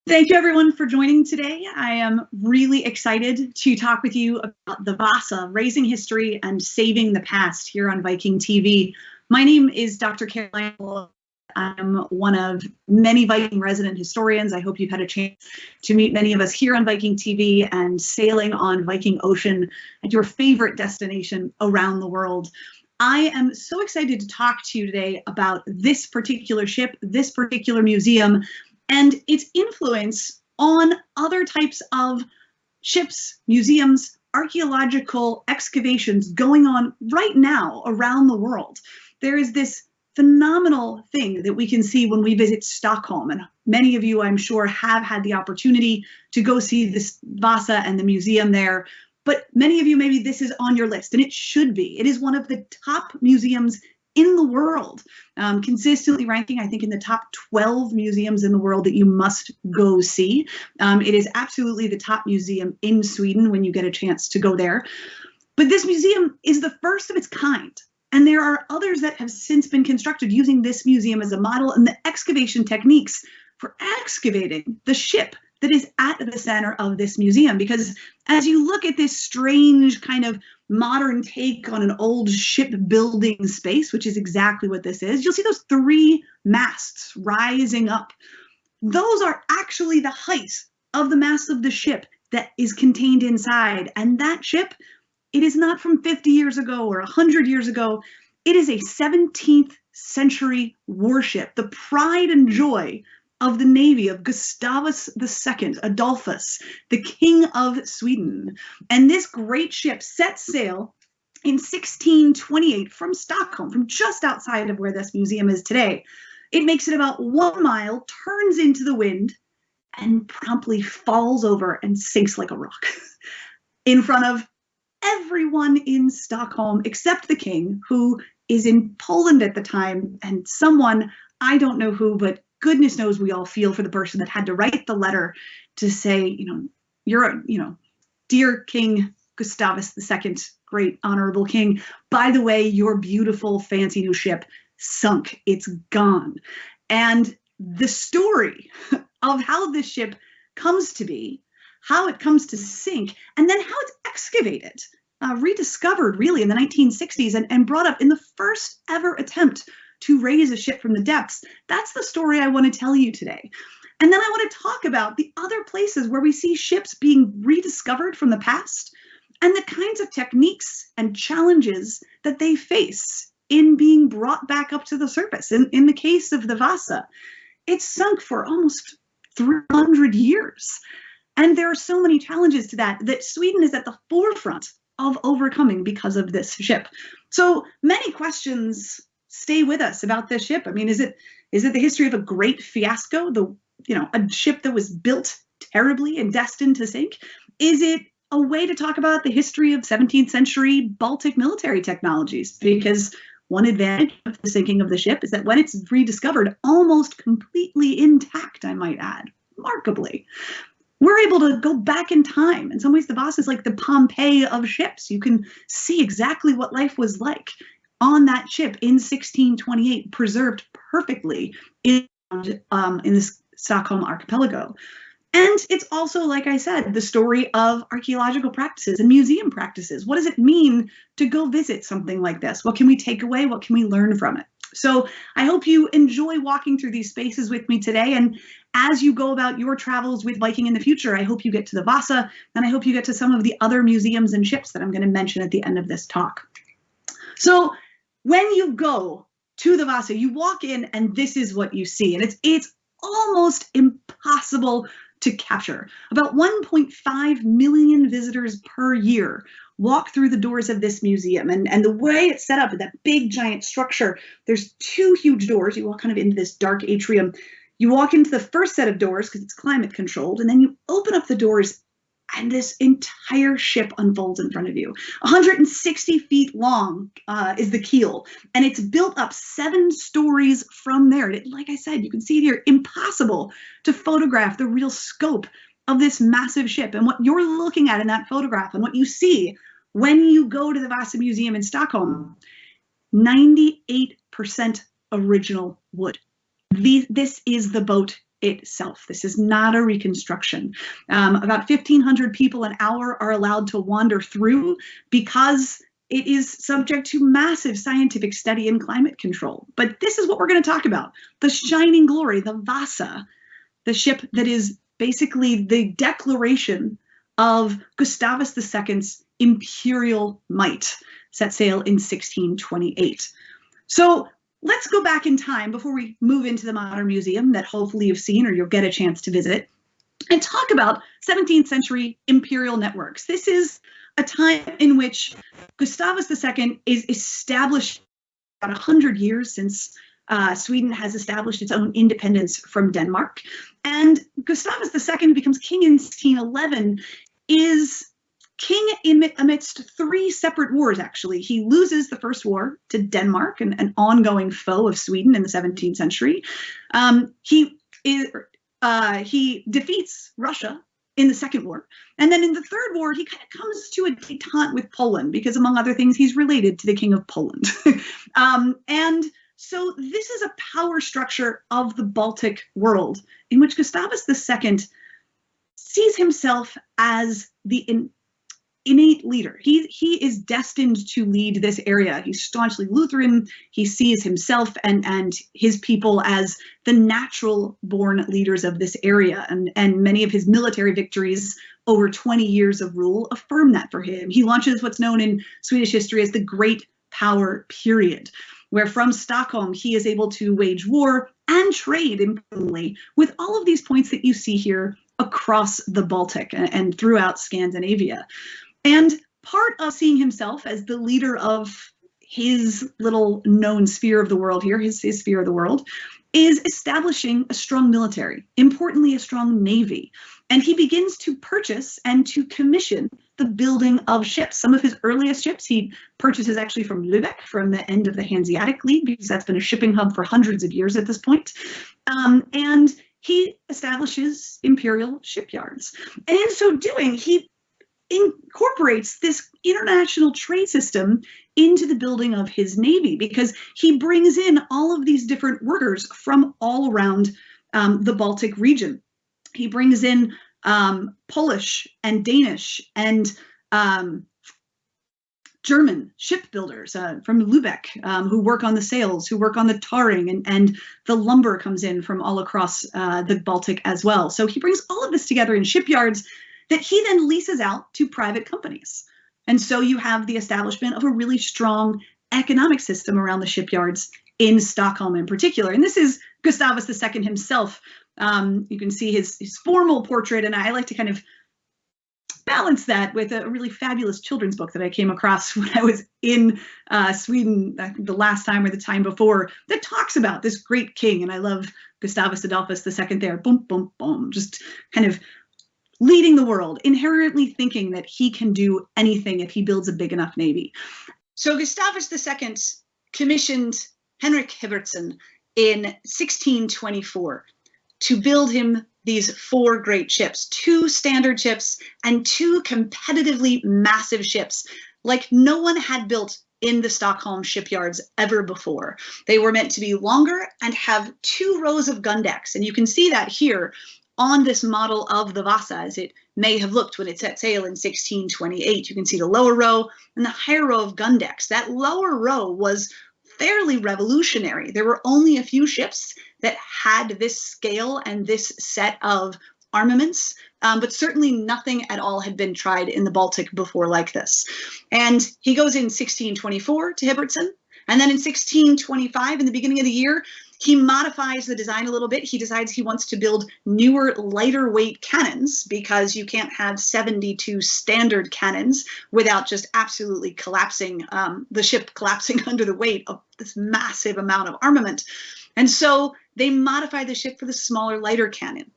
Thank you everyone for joining today. I am really excited to talk with you about the Vasa, raising history and saving the past here on Viking.TV. My name is Dr. Caroline. I'm one of many Viking resident historians. I hope you've had a chance to meet many of us here on Viking.TV and sailing on Viking Ocean at your favorite destination around the world. I am so excited to talk to you today about this particular ship, this particular museum, and its influence on other types of ships, museums, archaeological excavations going on right now around the world. There is this phenomenal thing that we can see when we visit Stockholm, and many of you, I'm sure, have had the opportunity to go see this Vasa and the museum there. But many of you, maybe this is on your list, and it should be. It is one of the top museums in the world, consistently ranking, I think, in the top 12 museums in the world that you must go see. It is absolutely the top museum in Sweden when you get a chance to go there. But this museum is the first of its kind, and there are others that have since been constructed using this museum as a model and the excavation techniques for excavating the ship that is at the center of this museum. Because as you look at this strange kind of modern take on an old shipbuilding space, which is exactly what this is, you'll see those three masts rising up. Those are actually the height of the mast of the ship that is contained inside. And that ship, it is not from 50 years ago or 100 years ago. It is a 17th century warship, the pride and joy of the navy of Gustavus II Adolphus, the King of Sweden. And this great ship set sail in 1628 from Stockholm, from just outside of where this museum is today. It makes it about 1 mile, turns into the wind, and promptly falls over and sinks like a rock in front of everyone in Stockholm except the king, who is in Poland at the time, and someone, I don't know who, but goodness knows we all feel for the person that had to write the letter to say, dear King Gustavus II, great honorable king, by the way, your beautiful fancy new ship sunk, it's gone. And the story of how this ship comes to be, how it comes to sink, and then how it's excavated, rediscovered really in the 1960s and brought up in the first ever attempt to raise a ship from the depths. That's the story I want to tell you today. And then I want to talk about the other places where we see ships being rediscovered from the past and the kinds of techniques and challenges that they face in being brought back up to the surface. In the case of the Vasa, it's sunk for almost 300 years. And there are so many challenges to that Sweden is at the forefront of overcoming because of this ship. So many questions stay with us about this ship. I mean, is it the history of a great fiasco? A ship that was built terribly and destined to sink? Is it a way to talk about the history of 17th century Baltic military technologies? Because one advantage of the sinking of the ship is that when it's rediscovered, almost completely intact, I might add, remarkably, we're able to go back in time. In some ways, the Vasa is like the Pompeii of ships. You can see exactly what life was like on that ship in 1628, preserved perfectly in this Stockholm archipelago. And it's also, like I said, the story of archaeological practices and museum practices. What does it mean to go visit something like this? What can we take away? What can we learn from it? So I hope you enjoy walking through these spaces with me today. And as you go about your travels with Viking in the future, I hope you get to the Vasa, and I hope you get to some of the other museums and ships that I'm going to mention at the end of this talk. So when you go to the Vasa, you walk in and this is what you see. And it's almost impossible to capture. About 1.5 million visitors per year walk through the doors of this museum. And the way it's set up, that big giant structure, there's two huge doors. You walk kind of into this dark atrium. You walk into the first set of doors because it's climate controlled, and then you open up the doors and this entire ship unfolds in front of you. 160 feet long is the keel, and it's built up 7 stories from there. Like I said, you can see it here, impossible to photograph the real scope of this massive ship. And what you're looking at in that photograph and what you see when you go to the Vasa Museum in Stockholm, 98% original wood. This is the boat itself. This is not a reconstruction. About 1,500 people an hour are allowed to wander through because it is subject to massive scientific study and climate control. But this is what we're going to talk about. The shining glory, the Vasa, the ship that is basically the declaration of Gustavus II's imperial might, set sail in 1628. So let's go back in time before we move into the modern museum that hopefully you've seen or you'll get a chance to visit, and talk about 17th century imperial networks. This is a time in which Gustavus II is established about 100 years since Sweden has established its own independence from Denmark. And Gustavus II becomes king in 1611, is king amidst three separate wars, actually. He loses the first war to Denmark, an ongoing foe of Sweden in the 17th century. He defeats Russia in the Second War. And then in the Third War, he kind of comes to a detente with Poland because, among other things, he's related to the King of Poland. And so this is a power structure of the Baltic world in which Gustavus II sees himself as the innate leader. He is destined to lead this area. He's staunchly Lutheran. He sees himself and his people as the natural born leaders of this area. And many of his military victories over 20 years of rule affirm that for him. He launches what's known in Swedish history as the Great Power Period, where from Stockholm he is able to wage war and trade importantly with all of these points that you see here across the Baltic and throughout Scandinavia. And part of seeing himself as the leader of his little known sphere of the world here, his sphere of the world, is establishing a strong military, importantly a strong navy. And he begins to purchase and to commission the building of ships. Some of his earliest ships he purchases actually from Lübeck, from the end of the Hanseatic League, because that's been a shipping hub for hundreds of years at this point. And he establishes imperial shipyards. And in so doing, he incorporates this international trade system into the building of his navy, because he brings in all of these different workers from all around the Baltic region. He brings in Polish and Danish and German shipbuilders from Lübeck who work on the sails, who work on the tarring, and the lumber comes in from all across the Baltic as well. So he brings all of this together in shipyards that he then leases out to private companies. And so you have the establishment of a really strong economic system around the shipyards in Stockholm in particular. And this is Gustavus II himself. You can see his formal portrait, and I like to kind of balance that with a really fabulous children's book that I came across when I was in Sweden the last time or the time before, that talks about this great king. And I love Gustavus Adolphus II there, boom, boom, boom, just kind of leading the world, inherently thinking that he can do anything if he builds a big enough navy. So Gustavus II commissioned Henrik Hibbertson in 1624 to build him these four great ships, two standard ships and two competitively massive ships like no one had built in the Stockholm shipyards ever before. They were meant to be longer and have two rows of gun decks. And you can see that here on this model of the Vasa, as it may have looked when it set sail in 1628. You can see the lower row and the higher row of gun decks. That lower row was fairly revolutionary. There were only a few ships that had this scale and this set of armaments, but certainly nothing at all had been tried in the Baltic before like this. And he goes in 1624 to Hibbertson, and then in 1625, in the beginning of the year, he modifies the design a little bit. He decides he wants to build newer, lighter weight cannons, because you can't have 72 standard cannons without just absolutely collapsing, the ship collapsing under the weight of this massive amount of armament. And so they modify the ship for the smaller, lighter cannon.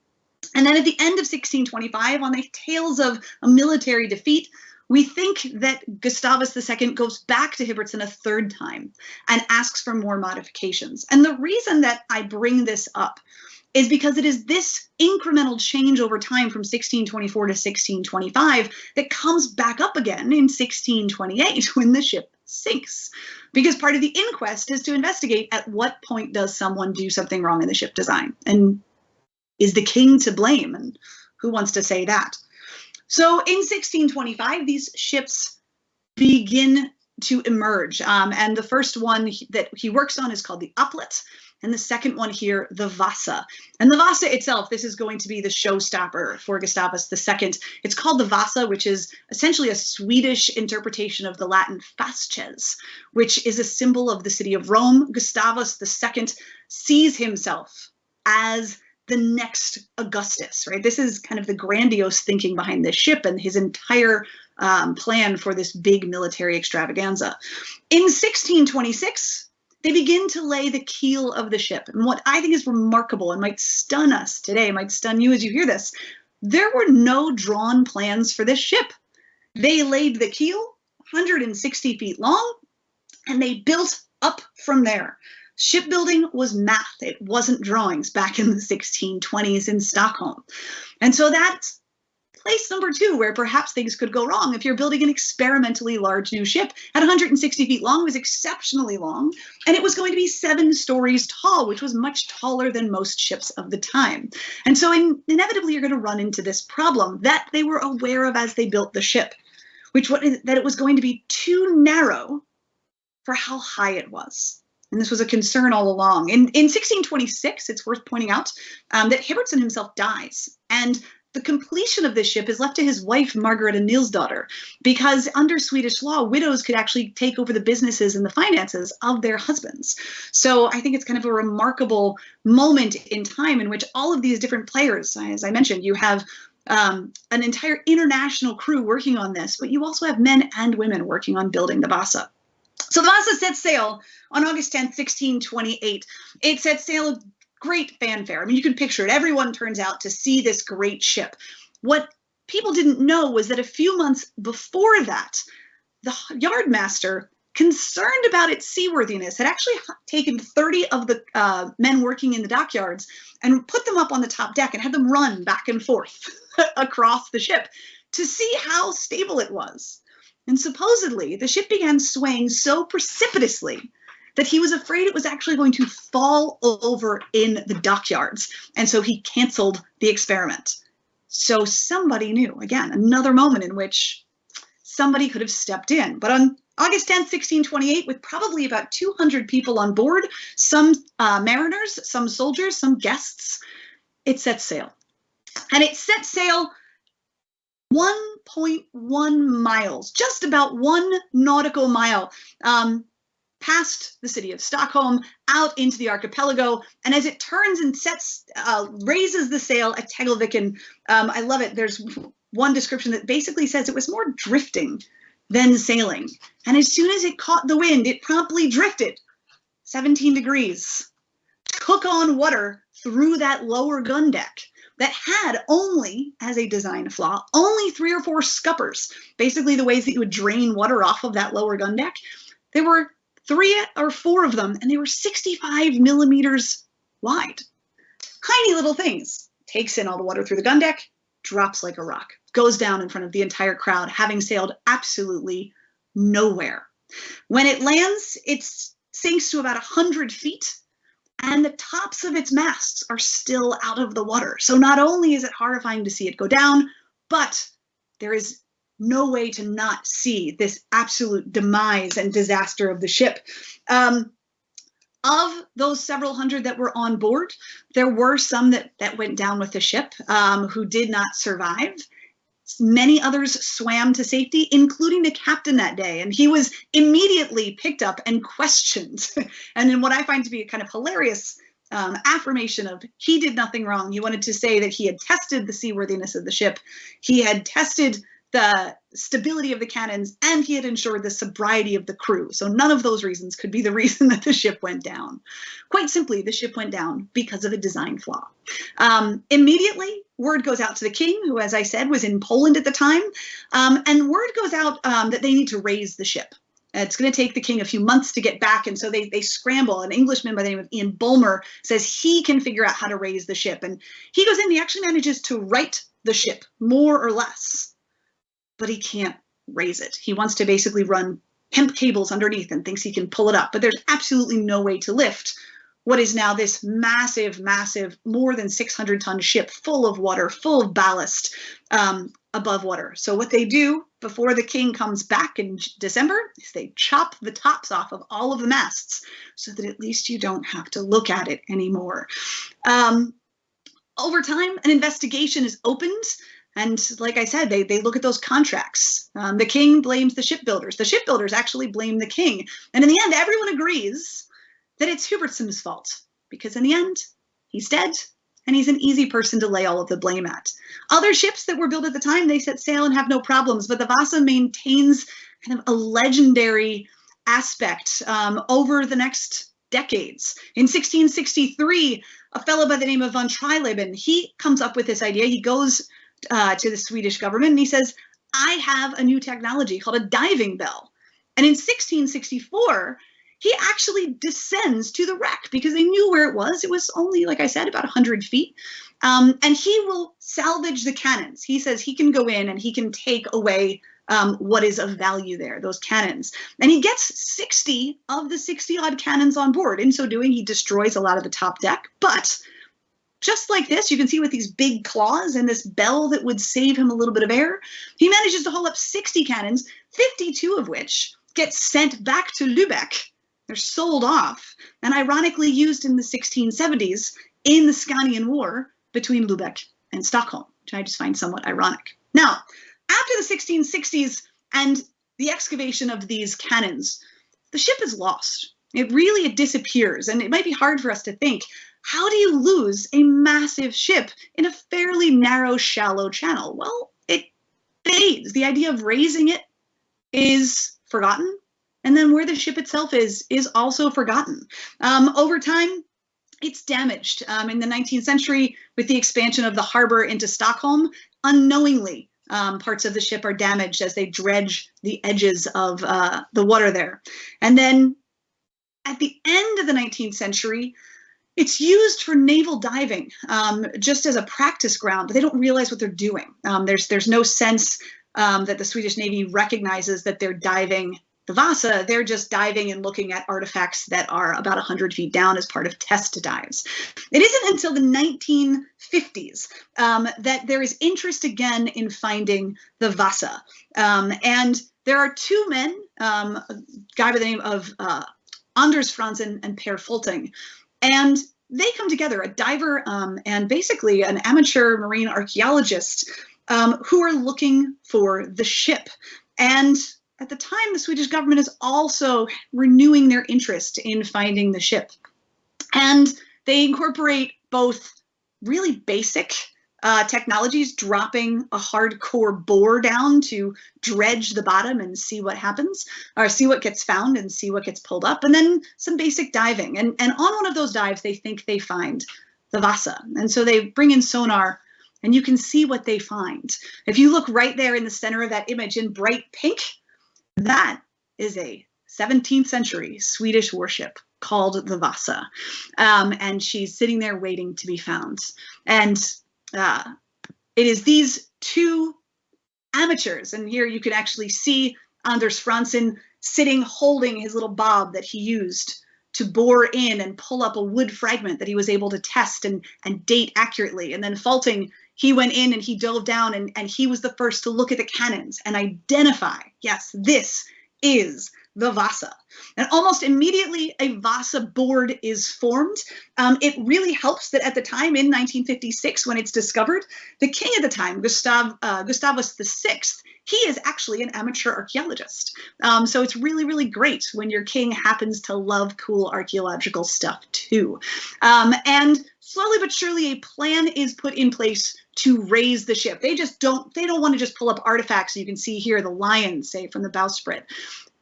And then at the end of 1625, on the tails of a military defeat, we think that Gustavus II goes back to Hibbertson a third time and asks for more modifications. And the reason that I bring this up is because it is this incremental change over time from 1624 to 1625 that comes back up again in 1628 when the ship sinks. Because part of the inquest is to investigate at what point does someone do something wrong in the ship design. And is the king to blame? And who wants to say that? So in 1625, these ships begin to emerge. And the first one that he works on is called the Upplet. And the second one here, the Vasa. And the Vasa itself, this is going to be the showstopper for Gustavus II. It's called the Vasa, which is essentially a Swedish interpretation of the Latin fasces, which is a symbol of the city of Rome. Gustavus II sees himself as the next Augustus, right? This is kind of the grandiose thinking behind this ship and his entire plan for this big military extravaganza. In 1626, they begin to lay the keel of the ship. And what I think is remarkable and might stun us today, might stun you as you hear this, there were no drawn plans for this ship. They laid the keel 160 feet long, and they built up from there. Shipbuilding was math. It wasn't drawings back in the 1620s in Stockholm. And so that's place number two where perhaps things could go wrong. If you're building an experimentally large new ship at 160 feet long, it was exceptionally long, and it was going to be 7 stories tall, which was much taller than most ships of the time. And so inevitably you're going to run into this problem that they were aware of as they built the ship, that it was going to be too narrow for how high it was. And this was a concern all along. In 1626, it's worth pointing out that Hibbertson himself dies, and the completion of this ship is left to his wife, Margaret and Nilsdottir, because under Swedish law, widows could actually take over the businesses and the finances of their husbands. So I think it's kind of a remarkable moment in time in which all of these different players, as I mentioned, you have an entire international crew working on this, but you also have men and women working on building the Vasa. So the Vasa sets sail on August 10th, 1628. It sets sail with great fanfare. I mean, you can picture it. Everyone turns out to see this great ship. What people didn't know was that a few months before that, the yardmaster, concerned about its seaworthiness, had actually taken 30 of the men working in the dockyards and put them up on the top deck and had them run back and forth across the ship to see how stable it was. And supposedly, the ship began swaying so precipitously that he was afraid it was actually going to fall over in the dockyards. And so he canceled the experiment. So somebody knew, again, another moment in which somebody could have stepped in. But on August 10th, 1628, with probably about 200 people on board, some mariners, some soldiers, some guests, it set sail. And it set sail 1.1 miles, just about 1 nautical mile, past the city of Stockholm, out into the archipelago, and as it turns and raises the sail at Tegelviken, I love it. There's one description that basically says it was more drifting than sailing, and as soon as it caught the wind, it promptly drifted 17 degrees, took on water through that lower gun deck that had only, as a design flaw, only 3 or 4 scuppers, basically the ways that you would drain water off of that lower gun deck. There were 3 or 4 of them, and they were 65 millimeters wide. Tiny little things. Takes in all the water through the gun deck, drops like a rock, goes down in front of the entire crowd, having sailed absolutely nowhere. When it lands, it sinks to about 100 feet, and the tops of its masts are still out of the water. So not only is it horrifying to see it go down, but there is no way to not see this absolute demise and disaster of the ship. Of those several hundred that were on board, there were some that went down with the ship who did not survive. Many others swam to safety, including the captain that day, and he was immediately picked up and questioned. And in what I find to be a kind of hilarious affirmation of he did nothing wrong. He wanted to say that he had tested the seaworthiness of the ship, he had tested the stability of the cannons, and he had ensured the sobriety of the crew. So none of those reasons could be the reason that the ship went down. Quite simply, the ship went down because of a design flaw. Immediately, word goes out to the king, who, as I said, was in Poland at the time, and word goes out that they need to raise the ship. It's going to take the king a few months to get back, and so they scramble. An Englishman by the name of Ian Bulmer says he can figure out how to raise the ship, and he goes in, he actually manages to right the ship, more or less, but he can't raise it. He wants to basically run hemp cables underneath and thinks he can pull it up, but there's absolutely no way to lift what is now this massive, massive, more than 600-ton ship full of water, full of ballast above water. So what they do before the king comes back in December is they chop the tops off of all of the masts so that at least you don't have to look at it anymore. Over time, an investigation is opened. And like I said, they look at those contracts. The king blames the shipbuilders. The shipbuilders actually blame the king. And in the end, everyone agrees that it's Hubertsson's fault, because in the end, he's dead, and he's an easy person to lay all of the blame at. Other ships that were built at the time, they set sail and have no problems, but the Vasa maintains kind of a legendary aspect over the next decades. In 1663, a fellow by the name of von Tryleben, he comes up with this idea. He goes to the Swedish government and he says, I have a new technology called a diving bell. And in 1664, he actually descends to the wreck because they knew where it was. It was only, like I said, about 100 feet. And he will salvage the cannons. He says he can go in and he can take away what is of value there, those cannons. And he gets 60 of the 60-odd cannons on board. In so doing, he destroys a lot of the top deck. But just like this, you can see with these big claws and this bell that would save him a little bit of air, he manages to haul up 60 cannons, 52 of which get sent back to Lübeck. They're sold off and ironically used in the 1670s in the Scanian War between Lübeck and Stockholm, which I just find somewhat ironic. Now, after the 1660s and the excavation of these cannons, the ship is lost. It disappears, and it might be hard for us to think, how do you lose a massive ship in a fairly narrow, shallow channel? Well, it fades. The idea of raising it is forgotten. And then where the ship itself is also forgotten. Over time, it's damaged. In the 19th century, with the expansion of the harbor into Stockholm, unknowingly, parts of the ship are damaged as they dredge the edges of the water there. And then at the end of the 19th century, it's used for naval diving, just as a practice ground, but they don't realize what they're doing. There's no sense that the Swedish Navy recognizes that they're diving the Vasa. They're just diving and looking at artifacts that are about 100 feet down as part of test dives. It isn't until the 1950s that there is interest again in finding the Vasa. And there are two men, a guy by the name of Anders Franzen and Per Fulting, and they come together, a diver and basically an amateur marine archaeologist who are looking for the ship. And at the time, the Swedish government is also renewing their interest in finding the ship. And they incorporate both really basic technologies, dropping a hardcore bore down to dredge the bottom and see what happens, or see what gets found and see what gets pulled up, and then some basic diving. And on one of those dives, they think they find the Vasa. And so they bring in sonar, and you can see what they find. If you look right there in the center of that image in bright pink, that is a 17th century Swedish warship called the Vasa. And she's sitting there waiting to be found. And it is these two amateurs, and here you can actually see Anders Franzen sitting holding his little bob that he used to bore in and pull up a wood fragment that he was able to test and date accurately. And then Fulting, he went in and he dove down and he was the first to look at the cannons and identify, yes, this is the Vasa. And almost immediately a Vasa board is formed. It really helps that at the time in 1956, when it's discovered, the king at the time, Gustavus VI, he is actually an amateur archaeologist. So it's really, really great when your king happens to love cool archaeological stuff too. And slowly but surely a plan is put in place to raise the ship. They don't want to just pull up artifacts. You can see here the lions, say, from the bowsprit.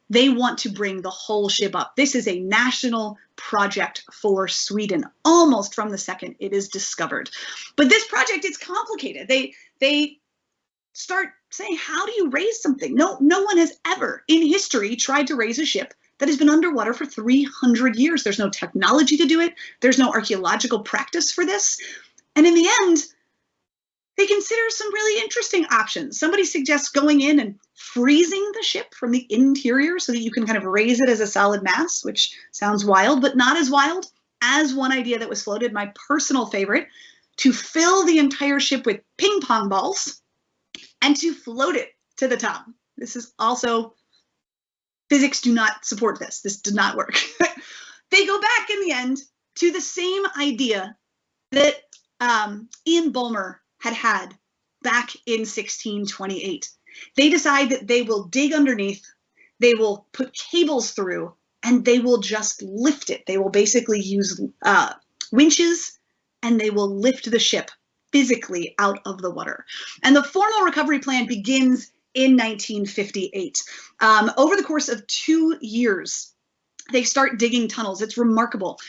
They want to bring the whole ship up. This is a national project for Sweden, almost from the second it is discovered. But this project is complicated. They start saying, how do you raise something? No one has ever in history tried to raise a ship that has been underwater for 300 years. There's no technology to do it. There's no archaeological practice for this. And in the end, they consider some really interesting options. Somebody suggests going in and freezing the ship from the interior so that you can kind of raise it as a solid mass, which sounds wild, but not as wild as one idea that was floated, my personal favorite, to fill the entire ship with ping pong balls and to float it to the top. This is also, physics do not support this. This did not work. They go back in the end to the same idea that Ian Bulmer had back in 1628. They decide that they will dig underneath, they will put cables through, and they will just lift it. They will basically use winches, and they will lift the ship physically out of the water. And the formal recovery plan begins in 1958. Over the course of 2 years, they start digging tunnels. It's remarkable.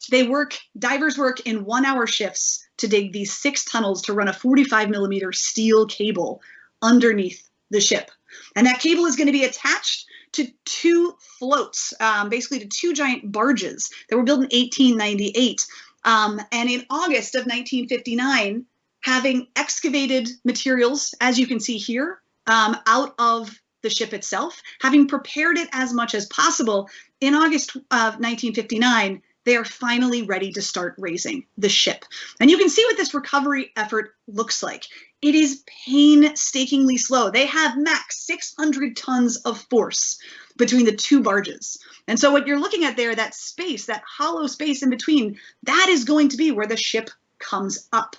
Divers work in 1-hour shifts to dig these 6 tunnels to run a 45mm steel cable underneath the ship. And that cable is going to be attached to 2 floats, basically to 2 giant barges that were built in 1898. And in August of 1959, having excavated materials, as you can see here, out of the ship itself, having prepared it as much as possible, in August of 1959, they are finally ready to start raising the ship. And you can see what this recovery effort looks like. It is painstakingly slow. They have max 600 tons of force between the 2 barges. And so what you're looking at there, that space, that hollow space in between, that is going to be where the ship comes up.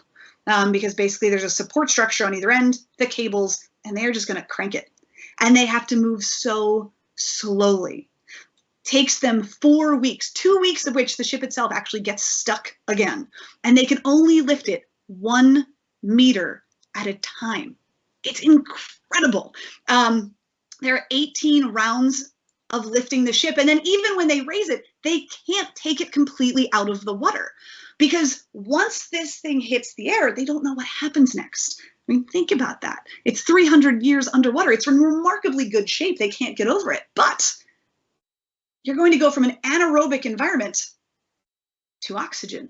Because basically there's a support structure on either end, the cables, and they're just going to crank it. And they have to move so slowly. Takes them 4 weeks, 2 weeks of which the ship itself actually gets stuck again. And they can only lift it 1 meter at a time. It's incredible. There are 18 rounds of lifting the ship. And then even when they raise it, they can't take it completely out of the water. Because once this thing hits the air, they don't know what happens next. I mean, think about that. It's 300 years underwater. It's in remarkably good shape. They can't get over it. But you're going to go from an anaerobic environment to oxygen,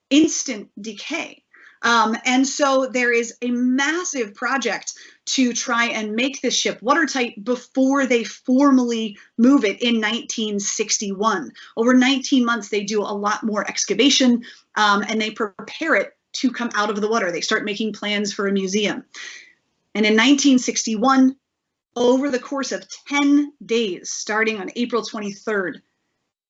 instant decay. And so there is a massive project to try and make this ship watertight before they formally move it in 1961. Over 19 months, they do a lot more excavation, and they prepare it to come out of the water. They start making plans for a museum. And in 1961, over the course of 10 days, starting on April 23rd,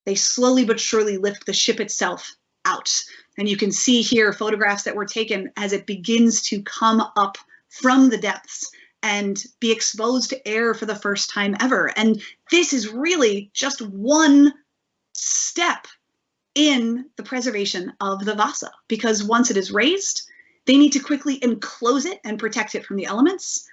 they slowly but surely lift the ship itself out. And you can see here photographs that were taken as it begins to come up from the depths and be exposed to air for the first time ever. And this is really just one step in the preservation of the Vasa, because once it is raised, they need to quickly enclose it and protect it from the elements.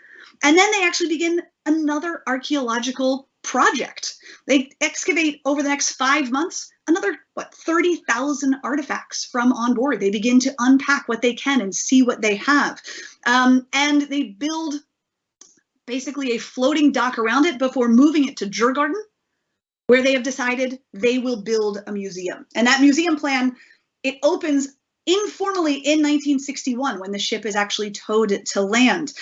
And then they actually begin another archaeological project. They excavate over the next 5 months another, 30,000 artifacts from on board. They begin to unpack what they can and see what they have. And they build basically a floating dock around it before moving it to Djurgården, where they have decided they will build a museum. And that museum plan, it opens informally in 1961 when the ship is actually towed to land.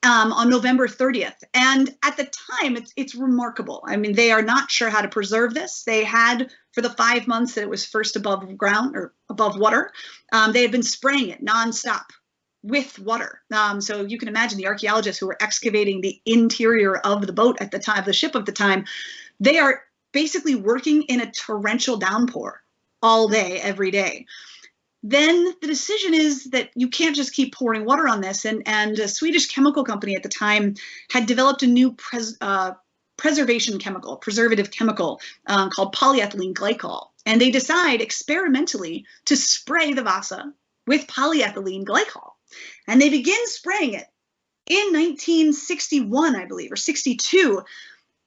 On November 30th. And at the time, it's remarkable. I mean, they are not sure how to preserve this. They had, for the 5 months that it was first above ground or above water, they had been spraying it nonstop with water. So you can imagine the archaeologists who were excavating the interior of the boat at the time, the ship of the time, they are basically working in a torrential downpour all day, every day. Then the decision is that you can't just keep pouring water on this. And a Swedish chemical company at the time had developed a new preservative chemical called polyethylene glycol. And they decide experimentally to spray the Vasa with polyethylene glycol. And they begin spraying it in 1961, I believe, or 62.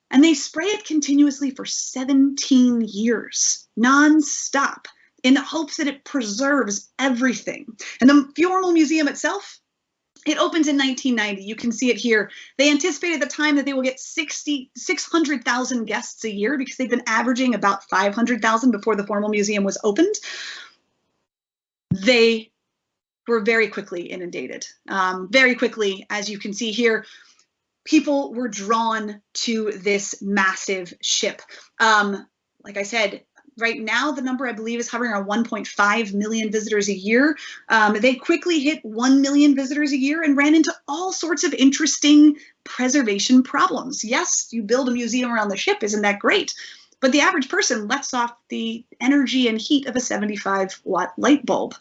And they spray it continuously for 17 years, nonstop, in the hopes that it preserves everything. And the Formal Museum itself, it opens in 1990. You can see it here. They anticipate at the time that they will get 600,000 guests a year because they've been averaging about 500,000 before the Formal Museum was opened. They were very quickly inundated. Very quickly, as you can see here, people were drawn to this massive ship. Like I said, Right now, the number I believe is hovering around 1.5 million visitors a year. They quickly hit 1 million visitors a year and ran into all sorts of interesting preservation problems. Yes, you build a museum around the ship, isn't that great? But the average person lets off the energy and heat of a 75-watt light bulb.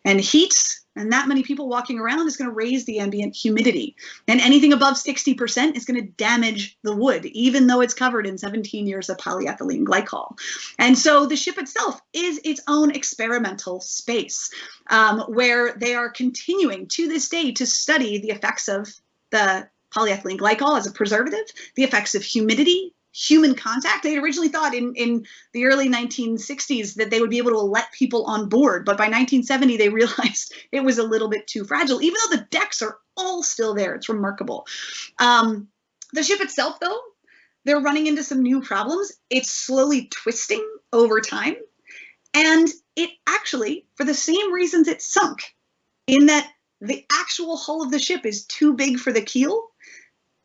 And heat and that many people walking around is going to raise the ambient humidity. And anything above 60% is going to damage the wood, even though it's covered in 17 years of polyethylene glycol. And so the ship itself is its own experimental space, where they are continuing to this day to study the effects of the polyethylene glycol as a preservative, the effects of humidity, human contact. They had originally thought in the early 1960s that they would be able to let people on board, but by 1970 they realized it was a little bit too fragile, even though the decks are all still there. It's remarkable. The ship itself, though, they're running into some new problems. It's slowly twisting over time, and it actually, for the same reasons it sunk, in that the actual hull of the ship is too big for the keel,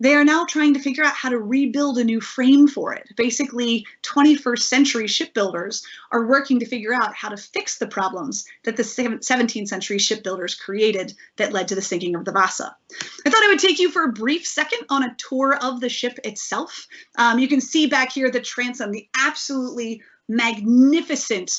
they are now trying to figure out how to rebuild a new frame for it. Basically, 21st century shipbuilders are working to figure out how to fix the problems that the 17th century shipbuilders created that led to the sinking of the Vasa. I thought I would take you for a brief second on a tour of the ship itself. You can see back here the transom, the absolutely magnificent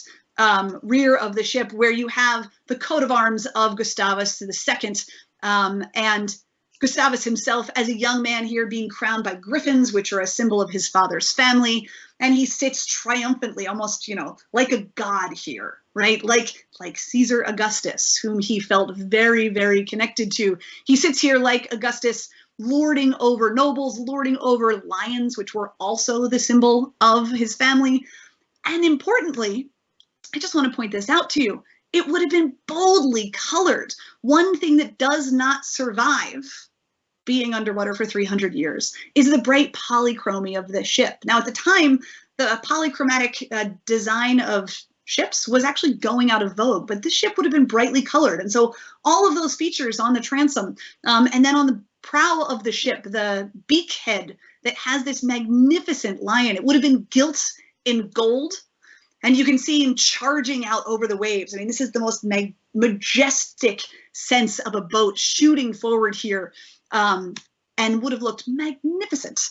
rear of the ship, where you have the coat of arms of Gustavus II, and Gustavus himself as a young man here being crowned by griffins, which are a symbol of his father's family. And he sits triumphantly, almost, like a god here, right? Like Caesar Augustus, whom he felt very, very connected to. He sits here like Augustus, lording over nobles, lording over lions, which were also the symbol of his family. And importantly, I just want to point this out to you. It would have been boldly colored. One thing that does not survive being underwater for 300 years is the bright polychromy of the ship. Now, at the time, the polychromatic design of ships was actually going out of vogue, but this ship would have been brightly colored. And so all of those features on the transom, and then on the prow of the ship, the beak head that has this magnificent lion, it would have been gilt in gold. And you can see him charging out over the waves. I mean, this is the most majestic sense of a boat shooting forward here, and would have looked magnificent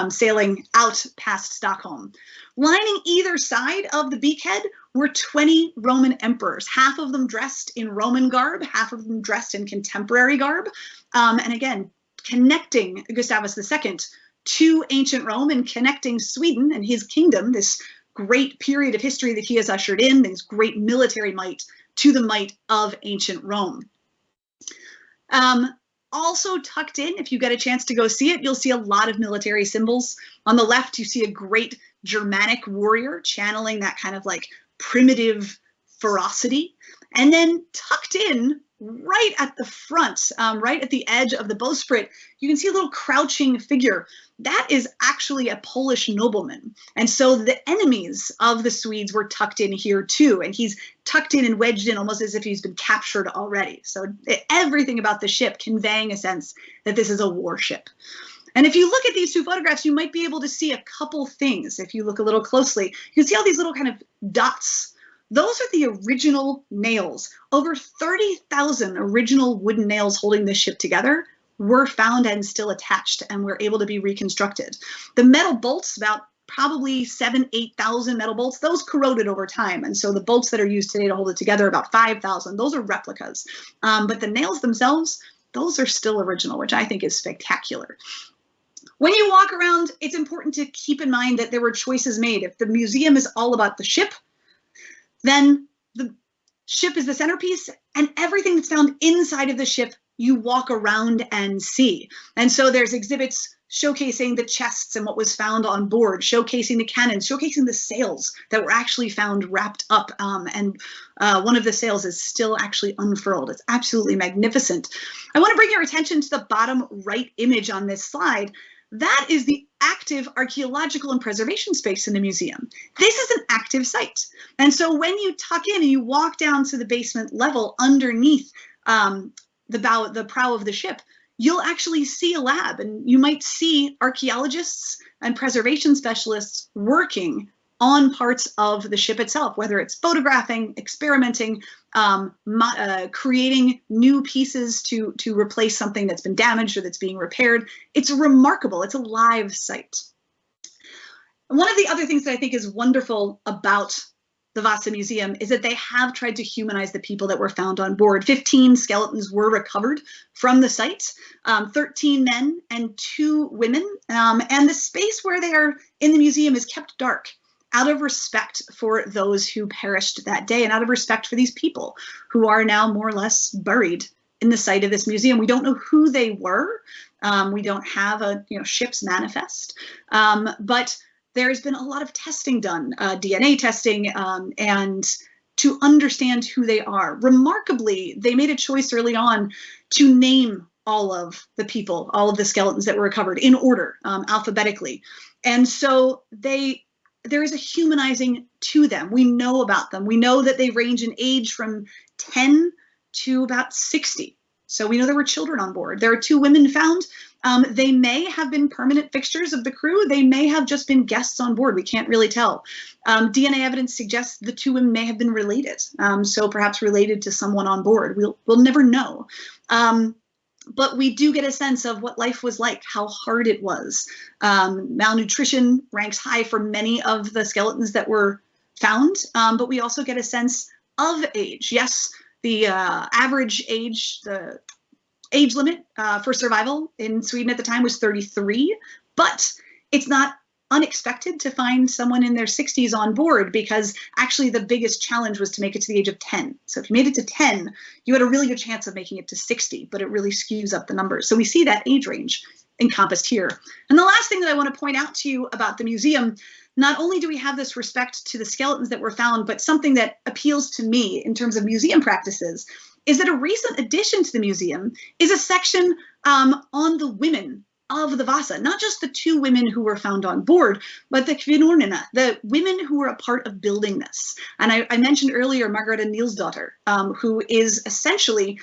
sailing out past Stockholm. Lining either side of the beakhead were 20 Roman emperors, half of them dressed in Roman garb, half of them dressed in contemporary garb. And again, connecting Gustavus II to ancient Rome and connecting Sweden and his kingdom, this great period of history that he has ushered in, this great military might, to the might of ancient Rome. Also tucked in, if you get a chance to go see it, you'll see a lot of military symbols. On the left, you see a great Germanic warrior channeling that kind of like primitive ferocity. And then tucked in, right at the front, right at the edge of the bowsprit, you can see a little crouching figure. That is actually a Polish nobleman. And so the enemies of the Swedes were tucked in here too. And he's tucked in and wedged in almost as if he's been captured already. So everything about the ship conveying a sense that this is a warship. And if you look at these two photographs, you might be able to see a couple things. If you look a little closely, you can see all these little kind of dots. Those are the original nails. Over 30,000 original wooden nails holding this ship together were found and still attached and were able to be reconstructed. The metal bolts, about probably 7,000 to 8,000 metal bolts, those corroded over time. And so the bolts that are used today to hold it together, about 5,000, those are replicas. But the nails themselves, those are still original, which I think is spectacular. When you walk around, it's important to keep in mind that there were choices made. If the museum is all about the ship, then the ship is the centerpiece, and everything that's found inside of the ship you walk around and see. And so there's exhibits showcasing the chests and what was found on board, showcasing the cannons, showcasing the sails that were actually found wrapped up. And one of the sails is still actually unfurled. It's absolutely magnificent. I want to bring your attention to the bottom right image on this slide. That is the active archaeological and preservation space in the museum. This is an active site. And so when you tuck in and you walk down to the basement level underneath the prow of the ship, you'll actually see a lab, and you might see archaeologists and preservation specialists working on parts of the ship itself, whether it's photographing, experimenting, creating new pieces to replace something that's been damaged or that's being repaired. It's remarkable. It's a live site. One of the other things that I think is wonderful about the Vasa Museum is that they have tried to humanize the people that were found on board. 15 skeletons were recovered from the site, 13 men and 2 women, and the space where they are in the museum is kept dark out of respect for those who perished that day and out of respect for these people who are now more or less buried in the site of this museum. We don't know who they were. We don't have a ship's manifest, but there's been a lot of testing done, DNA testing, and to understand who they are. Remarkably, they made a choice early on to name all of the people, all of the skeletons that were recovered in order, alphabetically. And so there is a humanizing to them. We know about them. We know that they range in age from 10 to about 60. So we know there were children on board. There are 2 women found. They may have been permanent fixtures of the crew. They may have just been guests on board. We can't really tell. DNA evidence suggests the 2 women may have been related. So perhaps related to someone on board. We'll never know. But we do get a sense of what life was like, how hard it was. Malnutrition ranks high for many of the skeletons that were found, but we also get a sense of age. Yes, the average age, the age limit for survival in Sweden at the time was 33, but it's not unexpected to find someone in their 60s on board, because actually the biggest challenge was to make it to the age of 10. So if you made it to 10, you had a really good chance of making it to 60, but it really skews up the numbers. So we see that age range encompassed here. And the last thing that I want to point out to you about the museum, not only do we have this respect to the skeletons that were found, but something that appeals to me in terms of museum practices is that a recent addition to the museum is a section on the women of the Vasa, not just the 2 women who were found on board, but the kvinnorna, the women who were a part of building this. And I mentioned earlier Margareta Nilsdotter, who is essentially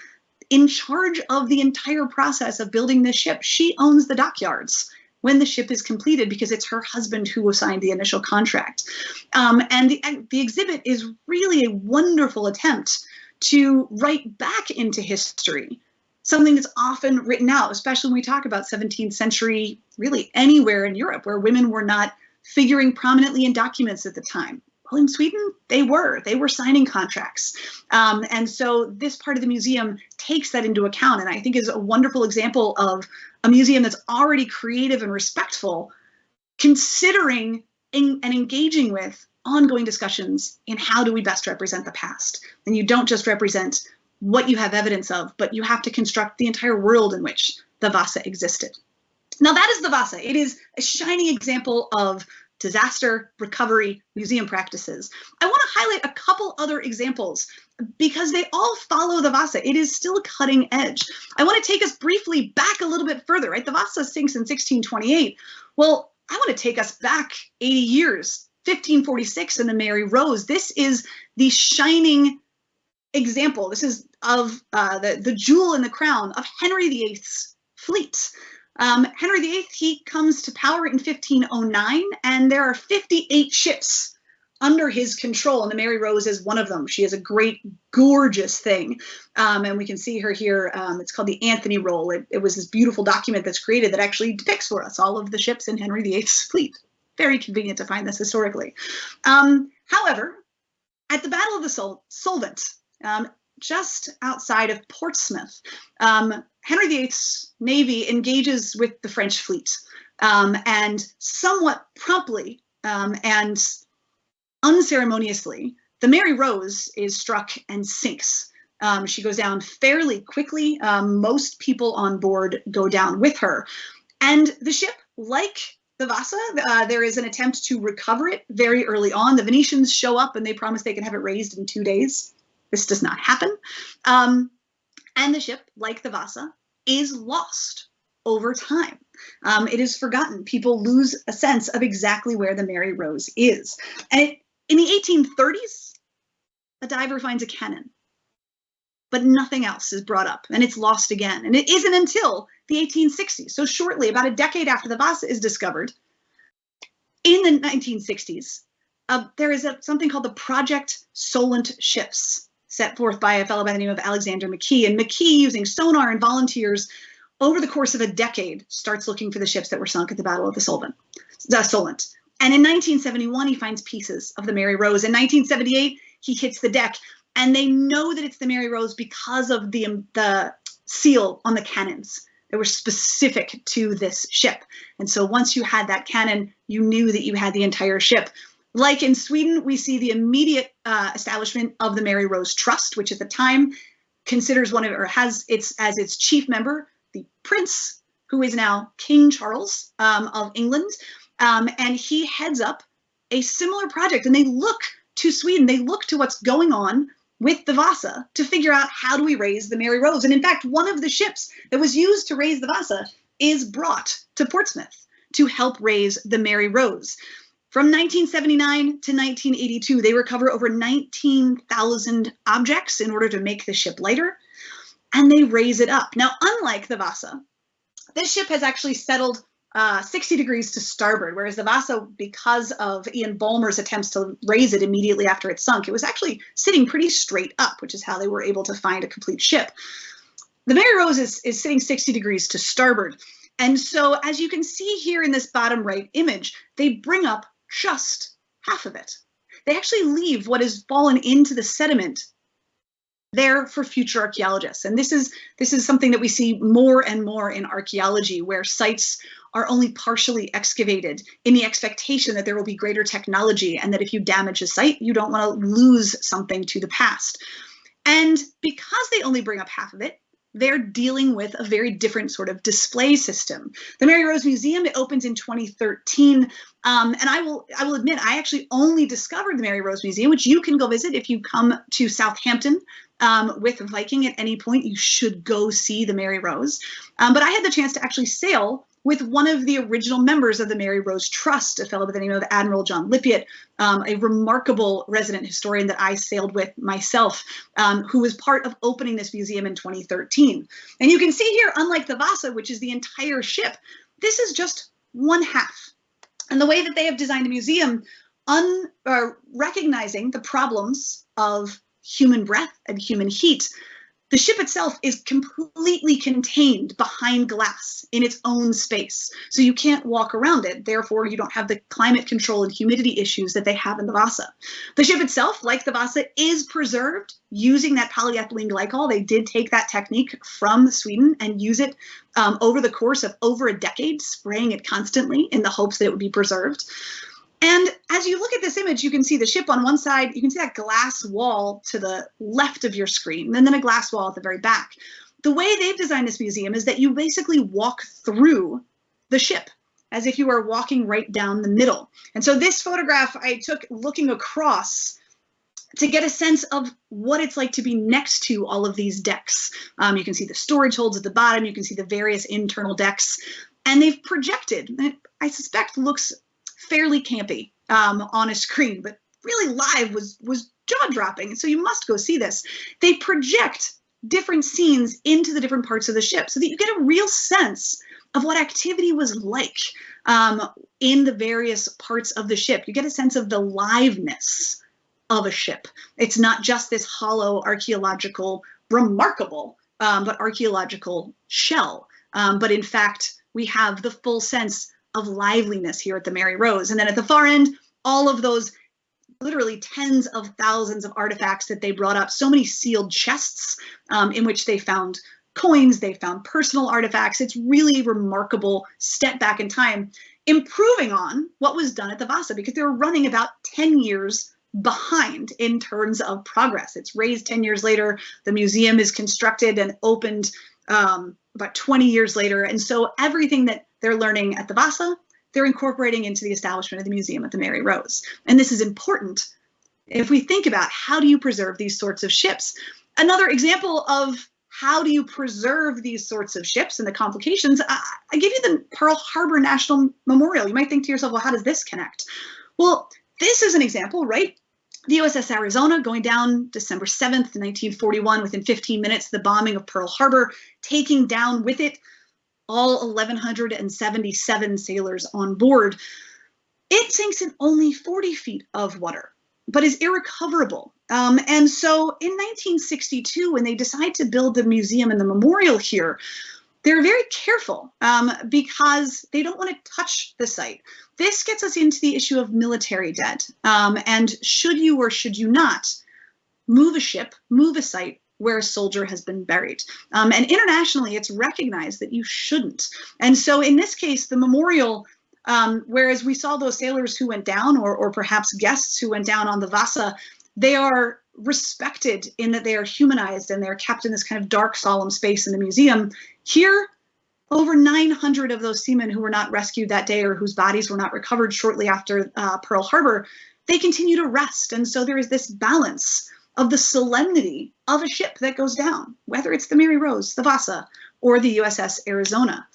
in charge of the entire process of building this ship. She owns the dockyards when the ship is completed because it's her husband who signed the initial contract. And the exhibit is really a wonderful attempt to write back into history something that's often written out, especially when we talk about 17th century, really anywhere in Europe where women were not figuring prominently in documents at the time. Well, in Sweden, they were signing contracts. And so this part of the museum takes that into account, and I think is a wonderful example of a museum that's already creative and respectful, considering and engaging with ongoing discussions in how do we best represent the past. And you don't just represent what you have evidence of, but you have to construct the entire world in which the Vasa existed. Now that is the Vasa. It is a shining example of disaster recovery museum practices. I want to highlight a couple other examples because they all follow the Vasa. It is still cutting edge. I want to take us briefly back a little bit further, right? The Vasa sinks in 1628. Well, I want to take us back 80 years, 1546 in the Mary Rose. This is the shining example. This is of the jewel in the crown of Henry VIII's fleet. Henry VIII, he comes to power in 1509, and there are 58 ships under his control, and the Mary Rose is one of them. She is a great, gorgeous thing, and we can see her here. It's called the Anthony Roll. It was this beautiful document that's created that actually depicts for us all of the ships in Henry VIII's fleet. Very convenient to find this historically. However, at the Battle of the Solvent, just outside of Portsmouth, Henry VIII's navy engages with the French fleet, and somewhat promptly and unceremoniously, the Mary Rose is struck and sinks. She goes down fairly quickly. Most people on board go down with her. And the ship, like the Vasa, there is an attempt to recover it very early on. The Venetians show up and they promise they can have it raised in 2 days. This does not happen. And the ship, like the Vasa, is lost over time. It is forgotten. People lose a sense of exactly where the Mary Rose is. And in the 1830s, a diver finds a cannon, but nothing else is brought up, and it's lost again. And it isn't until the 1860s, so shortly, about a decade after the Vasa is discovered, in the 1960s, there is something called the Project Solent ships, set forth by a fellow by the name of Alexander McKee. And McKee, using sonar and volunteers, over the course of a decade, starts looking for the ships that were sunk at the Battle of the Solent. And in 1971, he finds pieces of the Mary Rose. In 1978, he hits the deck, and they know that it's the Mary Rose because of the seal on the cannons that were specific to this ship. And so once you had that cannon, you knew that you had the entire ship. Like in Sweden, we see the immediate establishment of the Mary Rose Trust, which at the time considers has as its chief member the Prince, who is now King Charles of England, and he heads up a similar project. And they look to Sweden, they look to what's going on with the Vasa to figure out, how do we raise the Mary Rose? And in fact, one of the ships that was used to raise the Vasa is brought to Portsmouth to help raise the Mary Rose. From 1979 to 1982, they recover over 19,000 objects in order to make the ship lighter, and they raise it up. Now, unlike the Vasa, this ship has actually settled 60 degrees to starboard, whereas the Vasa, because of Ian Ballmer's attempts to raise it immediately after it sunk, it was actually sitting pretty straight up, which is how they were able to find a complete ship. The Mary Rose is sitting 60 degrees to starboard. And so, as you can see here in this bottom right image, they bring up just half of it. They actually leave what has fallen into the sediment there for future archaeologists. And this is something that we see more and more in archaeology, where sites are only partially excavated in the expectation that there will be greater technology, and that if you damage a site, you don't want to lose something to the past. And because they only bring up half of it, they're dealing with a very different sort of display system. The Mary Rose Museum, it opens in 2013. And I will admit, I actually only discovered the Mary Rose Museum, which you can go visit if you come to Southampton with Viking at any point. You should go see the Mary Rose. But I had the chance to actually sail with one of the original members of the Mary Rose Trust, a fellow by the name of Admiral John Lippiatt, a remarkable resident historian that I sailed with myself, who was part of opening this museum in 2013. And you can see here, unlike the Vasa, which is the entire ship, this is just one half. And the way that they have designed the museum, recognizing the problems of human breath and human heat, the ship itself is completely contained behind glass in its own space. So you can't walk around it. Therefore, you don't have the climate control and humidity issues that they have in the Vasa. The ship itself, like the Vasa, is preserved using that polyethylene glycol. They did take that technique from Sweden and use it over the course of over a decade, spraying it constantly in the hopes that it would be preserved. And as you look at this image, you can see the ship on one side, you can see that glass wall to the left of your screen, and then a glass wall at the very back. The way they've designed this museum is that you basically walk through the ship as if you were walking right down the middle. And so this photograph I took looking across to get a sense of what it's like to be next to all of these decks. You can see the storage holds at the bottom, you can see the various internal decks, and they've projected, I suspect looks fairly campy on a screen, but really live was jaw-dropping. So you must go see this. They project different scenes into the different parts of the ship so that you get a real sense of what activity was like in the various parts of the ship. You get a sense of the liveness of a ship. It's not just this hollow archaeological, remarkable, but archaeological shell. But in fact, we have the full sense of liveliness here at the Mary Rose. And then at the far end, all of those literally tens of thousands of artifacts that they brought up, so many sealed chests in which they found coins, they found personal artifacts. It's really remarkable step back in time, improving on what was done at the Vasa, because they were running about 10 years behind in terms of progress. It's raised 10 years later. The museum is constructed and opened about 20 years later. And so everything that they're learning at the Vasa, they're incorporating into the establishment of the museum at the Mary Rose. And this is important if we think about how do you preserve these sorts of ships. Another example of how do you preserve these sorts of ships and the complications, I give you the Pearl Harbor National Memorial. You might think to yourself, well, how does this connect? Well, this is an example, right? The USS Arizona going down December 7th, 1941, within 15 minutes, the bombing of Pearl Harbor, taking down with it all 1,177 sailors on board. It sinks in only 40 feet of water, but is irrecoverable. And so in 1962, when they decide to build the museum and the memorial here, they're very careful because they don't want to touch the site. This gets us into the issue of military debt. And should you or should you not move a ship, move a site where a soldier has been buried? And internationally, it's recognized that you shouldn't. And so in this case, the memorial, whereas we saw those sailors who went down, or perhaps guests who went down on the Vasa, they are respected in that they are humanized and they're kept in this kind of dark, solemn space in the museum. Here, over 900 of those seamen who were not rescued that day or whose bodies were not recovered shortly after Pearl Harbor, they continue to rest. And so there is this balance of the solemnity of a ship that goes down, whether it's the Mary Rose, the Vasa, or the USS Arizona.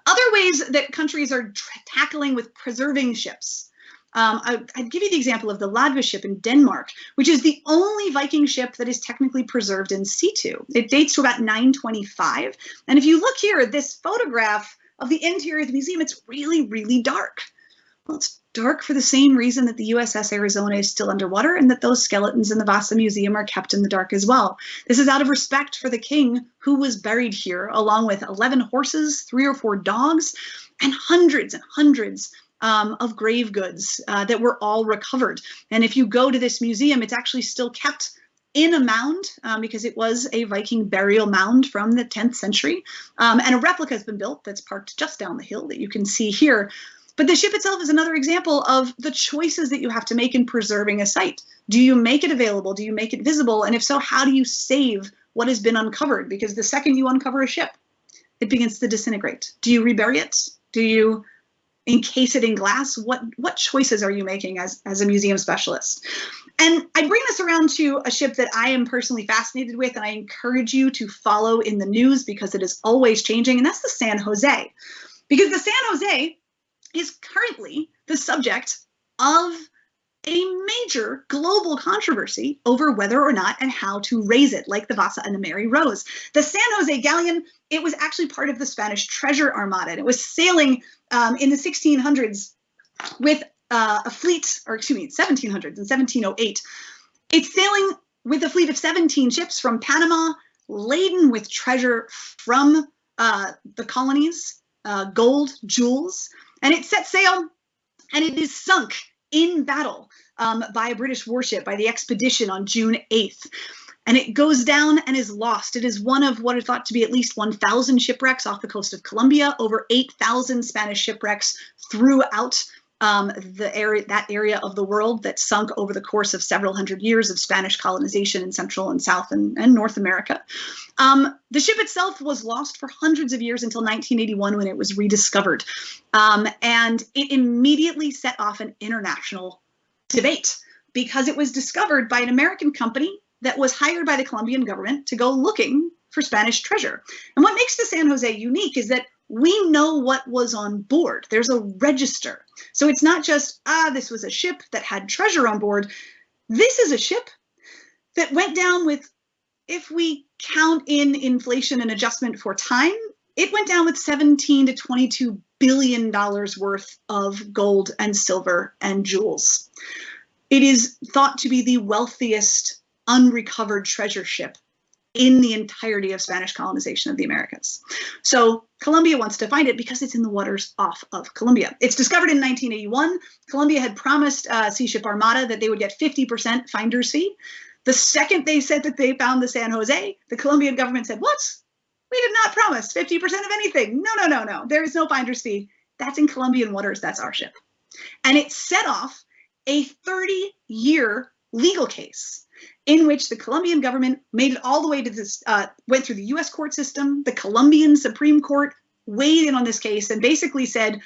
Other ways that countries are tackling with preserving ships. I'd give you the example of the Ladva ship in Denmark, which is the only Viking ship that is technically preserved in situ. It dates to about 925. And if you look here at this photograph of the interior of the museum, it's really, really dark. Well, it's dark for the same reason that the USS Arizona is still underwater and that those skeletons in the Vasa Museum are kept in the dark as well. This is out of respect for the king who was buried here, along with 11 horses, 3 or 4 dogs, and hundreds of grave goods that were all recovered. And if you go to this museum, it's actually still kept in a mound because it was a Viking burial mound from the 10th century. And a replica has been built that's parked just down the hill that you can see here. But the ship itself is another example of the choices that you have to make in preserving a site. Do you make it available? Do you make it visible? And if so, how do you save what has been uncovered? Because the second you uncover a ship, it begins to disintegrate. Do you rebury it? Do you encase it in glass? What choices are you making as a museum specialist? And I bring this around to a ship that I am personally fascinated with, and I encourage you to follow in the news because it is always changing, and that's the San Jose. Because the San Jose is currently the subject of a major global controversy over whether or not and how to raise it, like the Vasa and the Mary Rose. The San Jose galleon, it was actually part of the Spanish treasure armada. And it was sailing in the 1600s with a fleet, or excuse me, 1700s in 1708. It's sailing with a fleet of 17 ships from Panama, laden with treasure from the colonies, gold, jewels, and it set sail and it is sunk in battle by a British warship, by the expedition on June 8th. And it goes down and is lost. It is one of what are thought to be at least 1,000 shipwrecks off the coast of Colombia, over 8,000 Spanish shipwrecks throughout that area of the world that sunk over the course of several hundred years of Spanish colonization in Central and South and North America. The ship itself was lost for hundreds of years until 1981 when it was rediscovered. And it immediately set off an international debate because it was discovered by an American company that was hired by the Colombian government to go looking for Spanish treasure. And what makes the San Jose unique is that we know what was on board. There's a register. So it's not just, this was a ship that had treasure on board. This is a ship that went down with, if we count in inflation and adjustment for time, it went down with $17 to $22 billion worth of gold and silver and jewels. It is thought to be the wealthiest unrecovered treasure ship in the entirety of Spanish colonization of the Americas. So Colombia wants to find it because it's in the waters off of Colombia. It's discovered in 1981. Colombia had promised Sea Ship Armada that they would get 50% finder's fee. The second they said that they found the San Jose, the Colombian government said, what? We did not promise 50% of anything. No. There is no finder's fee. That's in Colombian waters. That's our ship. And it set off a 30-year legal case in which the Colombian government made it all the way to this, went through the US court system, the Colombian Supreme Court weighed in on this case and basically said,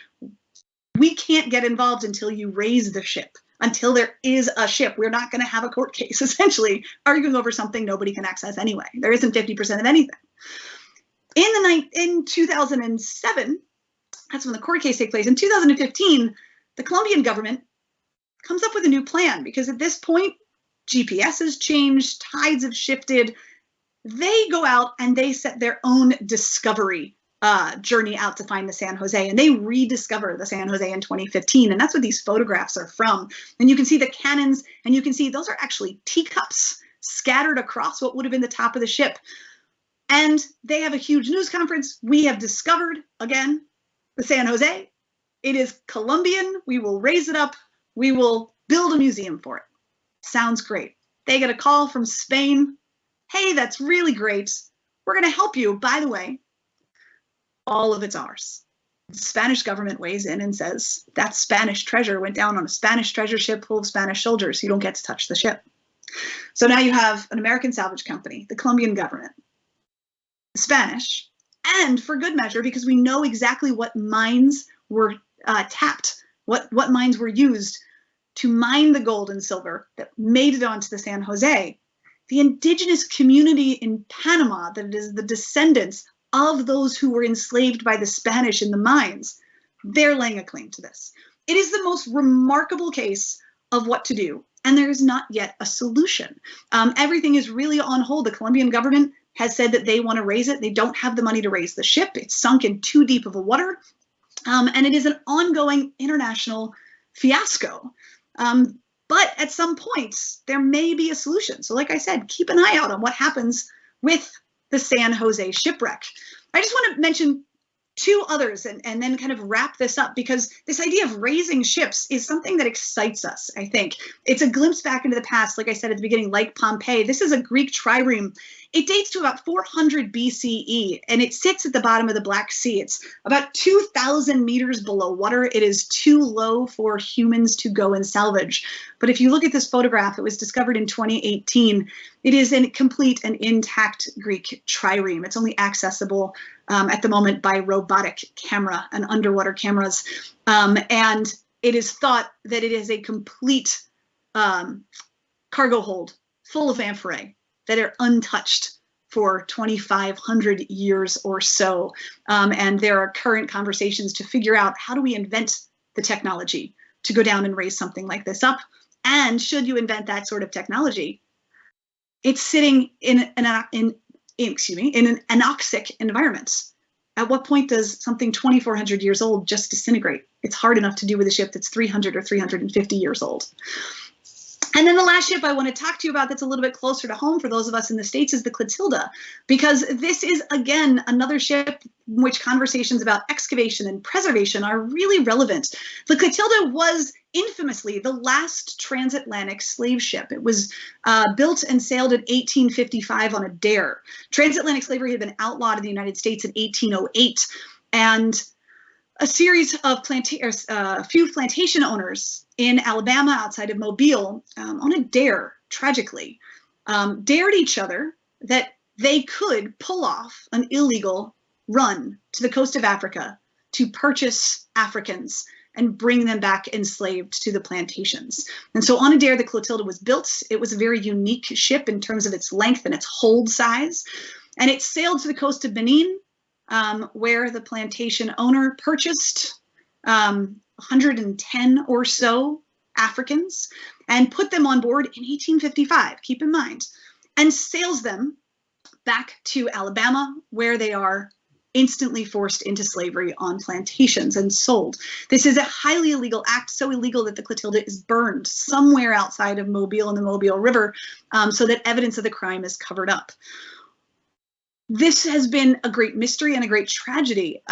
we can't get involved until you raise the ship, until there is a ship. We're not going to have a court case, essentially, arguing over something nobody can access anyway. There isn't 50% of anything. In 2007, that's when the court case takes place. In 2015, the Colombian government comes up with a new plan because at this point, GPS has changed, tides have shifted. They go out and they set their own discovery journey out to find the San Jose, and they rediscover the San Jose in 2015, and that's what these photographs are from. And you can see the cannons, and you can see those are actually teacups scattered across what would have been the top of the ship. And they have a huge news conference. We have discovered, again, the San Jose. It is Colombian. We will raise it up. We will build a museum for it. Sounds great. They get a call from Spain. Hey, that's really great. We're going to help you. By the way, all of it's ours. The Spanish government weighs in and says, that Spanish treasure went down on a Spanish treasure ship full of Spanish soldiers. You don't get to touch the ship. So now you have an American salvage company, the Colombian government, the Spanish, and for good measure, because we know exactly what mines were tapped, what mines were used to mine the gold and silver that made it onto the San Jose, the indigenous community in Panama, that is the descendants of those who were enslaved by the Spanish in the mines, they're laying a claim to this. It is the most remarkable case of what to do, and there is not yet a solution. Everything is really on hold. The Colombian government has said that they want to raise it. They don't have the money to raise the ship. It's sunk in too deep of a water, and it is an ongoing international fiasco. But at some point, there may be a solution. So like I said, keep an eye out on what happens with the San Jose shipwreck. I just want to mention two others and then kind of wrap this up, because this idea of raising ships is something that excites us, I think. It's a glimpse back into the past, like I said at the beginning, like Pompeii. This is a Greek trireme. It dates to about 400 BCE, and it sits at the bottom of the Black Sea. It's about 2,000 meters below water. It is too low for humans to go and salvage. But if you look at this photograph, it was discovered in 2018. It is a complete and intact Greek trireme. It's only accessible at the moment by robotic camera and underwater cameras. And it is thought that it is a complete cargo hold full of amphorae that are untouched for 2,500 years or so. And there are current conversations to figure out, how do we invent the technology to go down and raise something like this up? And should you invent that sort of technology, it's sitting in an anoxic environment. At what point does something 2,400 years old just disintegrate? It's hard enough to do with a ship that's 300 or 350 years old. And then the last ship I want to talk to you about that's a little bit closer to home for those of us in the States is the Clotilda, because this is, again, another ship in which conversations about excavation and preservation are really relevant. The Clotilda was infamously the last transatlantic slave ship. It was built and sailed in 1855 on a dare. Transatlantic slavery had been outlawed in the United States in 1808, and a series of a few plantation owners in Alabama outside of Mobile on a dare, tragically, dared each other that they could pull off an illegal run to the coast of Africa to purchase Africans and bring them back enslaved to the plantations. And so on a dare, the Clotilda was built. It was a very unique ship in terms of its length and its hold size. And it sailed to the coast of Benin, where the plantation owner purchased 110 or so Africans and put them on board in 1855, keep in mind, and sails them back to Alabama, where they are instantly forced into slavery on plantations and sold. This is a highly illegal act, so illegal that the Clotilda is burned somewhere outside of Mobile in the Mobile River, so that evidence of the crime is covered up. This has been a great mystery and a great tragedy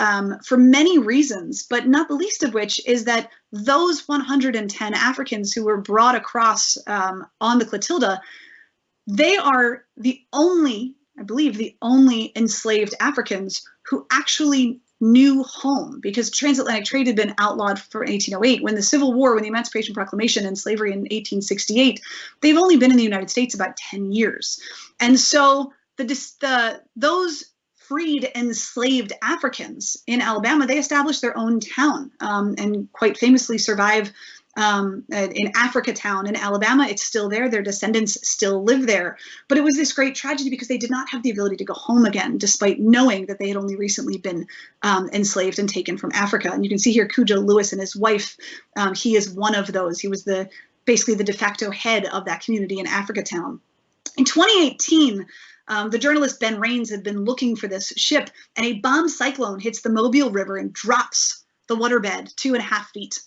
for many reasons, but not the least of which is that those 110 Africans who were brought across on the Clotilda, they are the only, I believe, the only enslaved Africans who actually knew home, because transatlantic trade had been outlawed for 1808. When the Civil War, when the Emancipation Proclamation and slavery in 1868, they've only been in the United States about 10 years. And so those freed enslaved Africans in Alabama, they established their own town and quite famously survive in Africa Town in Alabama. It's still there. Their descendants still live there. But it was this great tragedy because they did not have the ability to go home again, despite knowing that they had only recently been enslaved and taken from Africa. And you can see here Cujo Lewis and his wife. He is one of those. He was basically the de facto head of that community in Africa Town. In 2018, The journalist Ben Raines had been looking for this ship, and a bomb cyclone hits the Mobile River and drops the waterbed 2.5 feet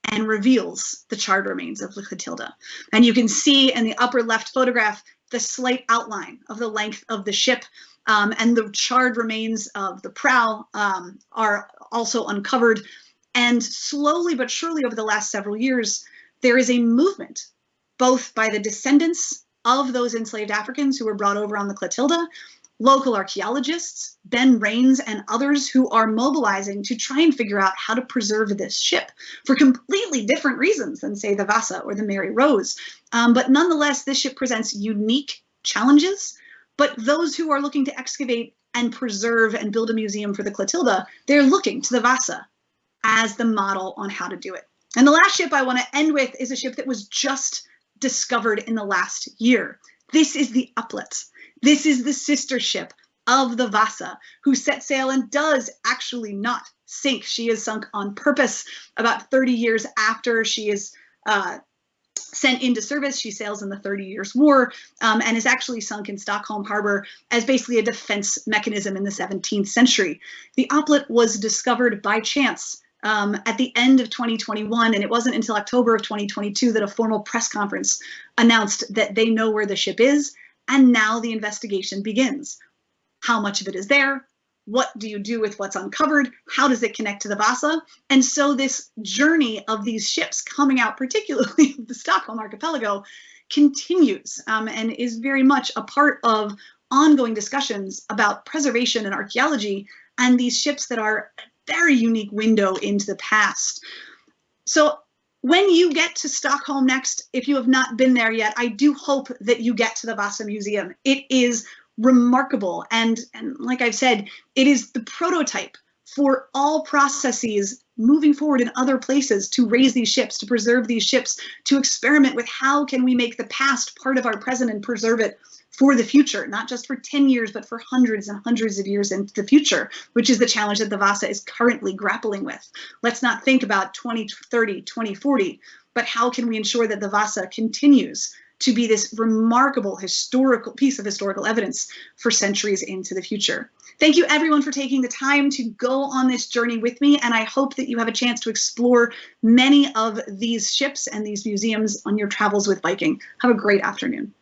and reveals the charred remains of the Clotilda. And you can see in the upper left photograph the slight outline of the length of the ship, and the charred remains of the prow are also uncovered. And slowly but surely over the last several years, there is a movement, both by the descendants of those enslaved Africans who were brought over on the Clotilda, local archaeologists, Ben Raines and others who are mobilizing to try and figure out how to preserve this ship for completely different reasons than, say, the Vasa or the Mary Rose. But nonetheless, this ship presents unique challenges. But those who are looking to excavate and preserve and build a museum for the Clotilda, they're looking to the Vasa as the model on how to do it. And the last ship I want to end with is a ship that was just discovered in the last year. This is the Uplet. This is the sister ship of the Vasa, who set sail and does actually not sink. She is sunk on purpose about 30 years after she is sent into service. She sails in the 30 Years' War and is actually sunk in Stockholm harbor as basically a defense mechanism in the 17th century. The Uplet was discovered by chance at the end of 2021, and it wasn't until October of 2022 that a formal press conference announced that they know where the ship is, and now the investigation begins. How much of it is there? What do you do with what's uncovered? How does it connect to the Vasa? And so this journey of these ships coming out, particularly the Stockholm archipelago, continues and is very much a part of ongoing discussions about preservation and archaeology and these ships that are a very unique window into the past. So when you get to Stockholm next, if you have not been there yet, I do hope that you get to the Vasa Museum. It is remarkable. And like I've said, it is the prototype for all processes moving forward in other places to raise these ships, to preserve these ships, to experiment with how can we make the past part of our present and preserve it for the future, not just for 10 years, but for hundreds and hundreds of years into the future, which is the challenge that the Vasa is currently grappling with. Let's not think about 2030, 2040, but how can we ensure that the Vasa continues to be this remarkable historical piece of historical evidence for centuries into the future. Thank you everyone for taking the time to go on this journey with me, and I hope that you have a chance to explore many of these ships and these museums on your travels with Viking. Have a great afternoon.